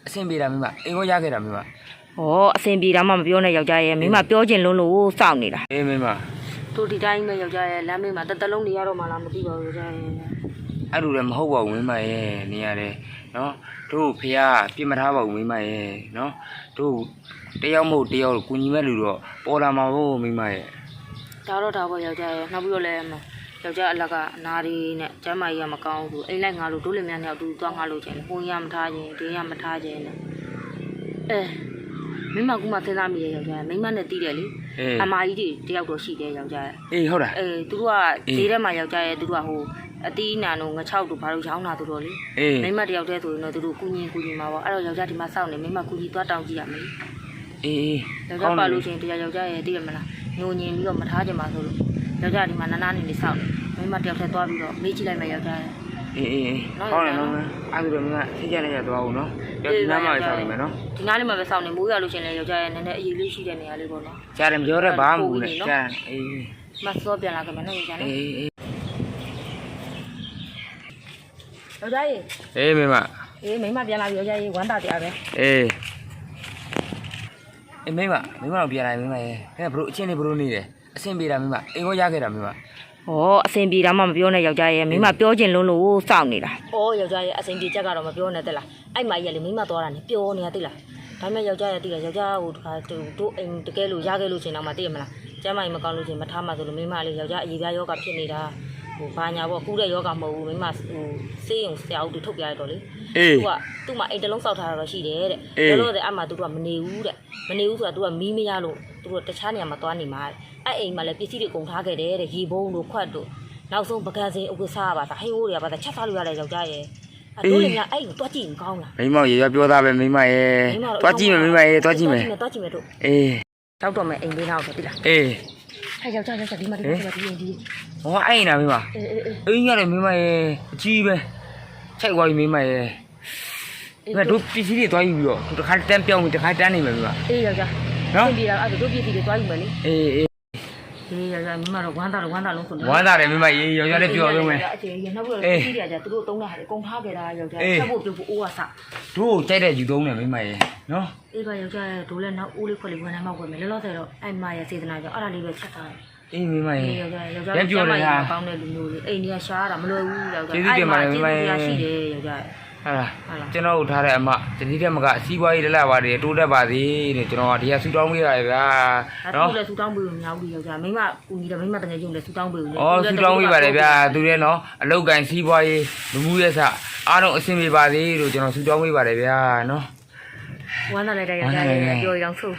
အဆင်ပြေတာမိမအိမ်ကိုရခဲ့တာမိမ ။အဆင်ပြေတာမှမပြောနဲ့ယောက်ျားရဲ့မိမပြောချင်လုံးလို့စောင့်နေတာ အေးမိမ ။တို့ဒီတိုင်းပဲယောက်ျားရဲ့လမ်းမေးမှာတလုံးနေရတော့မှလားမသိပါဘူးယောက်ျားရဲ့ အဲ့လိုလည်းမဟုတ်ပါဘူးမိမရဲ့နေရတယ်နော်တို့ဖះပြစ်မထားပါဘူးမိမရဲ့နော်တို့တယောက်မဟုတ်တယောက်ကိုညီမဲ့လူတော့ပေါ်လာမှာဟုတ်မိမရဲ့ ။ဒါတော့ပေါ့ယောက်ျားရဲ့နောက်ပြီးတော့လည်းယောက်ျားအလကအနာရီနဲ့ကျမ်းမာကြီးကမကောင်းဘူးအိမ်လိုက်ငါလို့တို့လည်းများများတူသွားငါလို့ချင်တယ်။ကိုရမထားခြင်းဒေးရမထားခြင်းနဲ့မိမကမှစဉ်းစားမိရဲ့ယောက်ျားမိမနဲ့တီးတယ်လေအမကြီးတွေတယောက်တော့ရှိတယ်ယောက်ျား အေးဟုတ်တာ သူတို့ကဈေးထဲမှာယောက်ျားရဲ့သူတို့ကဟိုအတီးနာတို့ငချောက်တို့ဘာလို့ရောင်းတာသူတို့လေမိမတယောက်တည်းဆိုရင်တော့သူတို့ကုညီမှာပေါ့အဲ့တော့ယောက်ျားဒီမှာစောင့်နေမိမကုညီသွားတောင်းကြည့်ရမယ် အေး ယောက်ျားပါလို့ရှိရင်တရားယောက်ျားရဲ့သိရမလားညိုညင်ပြီးတော့မထားကြပါဆိုလို့ယောက်ျားဒီမှာနာနာနေစောင့်မိမတယောက်တည်းသွားပြီးတော့မေးကြည့်လိုက်မယ်ယောက်ျားရဲ့ အေးဟောတယ်နော်အဲ့ဒါမိမသိကြနေရသွားအောင်နော်ဒီနားမှာစောင့်နေမယ်နော် ဒီနားလေးမှာပဲစောင့်နေမိုးရလို့ရှိရင်လည်းယောက်ျားရဲ့နည်းနည်းအရေးလေးရှိတဲ့နေရာလေးပေါ့နော် ကြားတယ်ပြောရဲဘာမှမဘူးနဲ့ကြားအေး မစောပြန်လာကြမယ်နော်ယောက်ျားနော် အေး ယောက်ျားရဲ့ အေးမိမ မိမပြန်လာပြီယောက်ျားရဲ့ဝမ်းသာတရားပဲ အေးမိမတော့ပြန်လာမိမရဲ့အဲ့ဘလို့အချင်းလေးဘလို့နေတယ်အဆင်ပြေတာမိမအိမ်ကိုရခဲ့တာမိမ အဆင်ပြေတာမှမပြောနဲ့ယောက်ျားရဲ့မိမပြောချင်လုံးလို့စောင့်နေတာယောက်ျားရဲ့အဆင်ပြေချက်ကတော့မပြောနဲ့တက်လားအဲ့မကြီးကလေမိမသွားတာနဲ့ပြောနေတာသိလားဒါပေမဲ့ယောက်ျားရဲ့သိလားယောက်ျားဟိုတခါတို့အိမ်တကယ်လို့ရခဲ့လို့ရှင်တော့မှသိရမလားကျမ်းမကြီးမကောင်းလို့ရှင်မထားမှဆိုလို့မိမလေးယောက်ျားအရေးပြားယောဂဖြစ်နေတာဟိုဘာညာပေါ့ကူးတဲ့ယောဂမဟုတ်ဘူးမိမဟိုစေးရုံဆရာဦးတို့ထုတ်ပြရတော့လေသူကမှအိမ်တလုံးစောက်ထားတာတော့ရှိတယ်တဲ့ဒါလို့တဲ့အမှသူကမနေဘူးတဲ့မနေဘူးဆိုတာသူကမီးမရလို့သူတို့တခြားနေရာမှာသွားနေမှာအဲ့အိမ်မှာလည်းပစ္စည်းတွေကုန်ထားခဲ့တယ်တဲ့ရေဘုံတို့ခွက်တို့နောက်ဆုံးပကံစင်အုပ်စားပါသားဟိုးတွေကပါသားချက်စားလို့ရတယ်ယောက်ျားရဲ့တို့လည်းများအဲ့ကိုတွားကြည့်မကောင်းလား မိမရေရပြောသားပဲမိမရဲ့တွားကြည့်မယ်မိမရဲ့တွားကြည့်မယ် တွားကြည့်မယ်တို့ အေး တောက်တော့မယ်အိမ်လေးနောက်ဆိုပြီလား အေး ဟဲ့ယောက်ျားဒီမှာဒီ ဟောအဲ့နာမိမအေးရတယ်မိမရဲ့အကြီးပဲချိုက်သွားပြီမိမရဲ့ဒီမှာတို့ပစ္စည်းတွေတွားယူပြီးတော့တခါတန်းပြောင်းပြီးတခါတန်းနေမယ်မိမ အေးယောက်ျားနော်ပြင်ပြတာအဲ့တို့ပစ္စည်းတွေတွားယူမယ်လေ အေးယောက်ျားမိမတော့ဝမ်းသာလုံးဆိုနေ ဝမ်းသာတယ်မိမရေယောက်ျားလေးပြောရုံပဲ အခြေရနောက်ပြီးတော့ပစ္စည်းတွေကသူတို့သုံးတာဟာကုန်ထားခဲ့တာယောက်ျားဆက်ဖို့ပြုတ်ဖို့အိုးကစ တို့ကြိုက်တဲ့ယူသုံးတယ်မိမရေနော် အေးပါယောက်ျားတို့လည်းနောက်အိုးလေးခွက်လေးဝင်နိုင်မှဝင်မယ်လောလောဆယ်တော့အဲ့မရဲ့စေတနာကြောင့်အဲ့ဒါလေးပဲချက်ထားတယ် အေးမိမရေ ယောက်ျားပြန်ပြောတယ်ဟာကောင်းတဲ့လူမျိုးလေးအိမ်ကြီးကရှားတာမလွယ်ဘူးယောက်ျား ကျေးဇူးတင်ပါတယ်မိမရေ ရှိတယ်ယောက်ျား ဟာကျွန်တော်တို့ထားတဲ့အမဒီနေ့တည်းမကအစည်းအဝေးတွေလက်ပါတယ်တိုးတက်ပါစေတဲ့ကျွန်တော်ကဒီကဆူတောင်းပေးရတယ်ဗျာနော် သူလည်းဆူတောင်းပေးလို့မရဘူးယောက်ျားမိမကူညီတယ်မိမတကယ်ကြီးလည်းဆူတောင်းပေးဘူးလေ ဩဆူတောင်းပေးပါတယ်ဗျာသူလည်းနော်အလောက်ကန်စီးပွားရေးလူမှုရေးစအားလုံးအဆင်ပြေပါစေလို့ကျွန်တော်ဆူတောင်းပေးပါတယ်ဗျာနော် ဝမ်းသာလိုက်တဲ့ယောက်ျားပြောရအောင်ဆို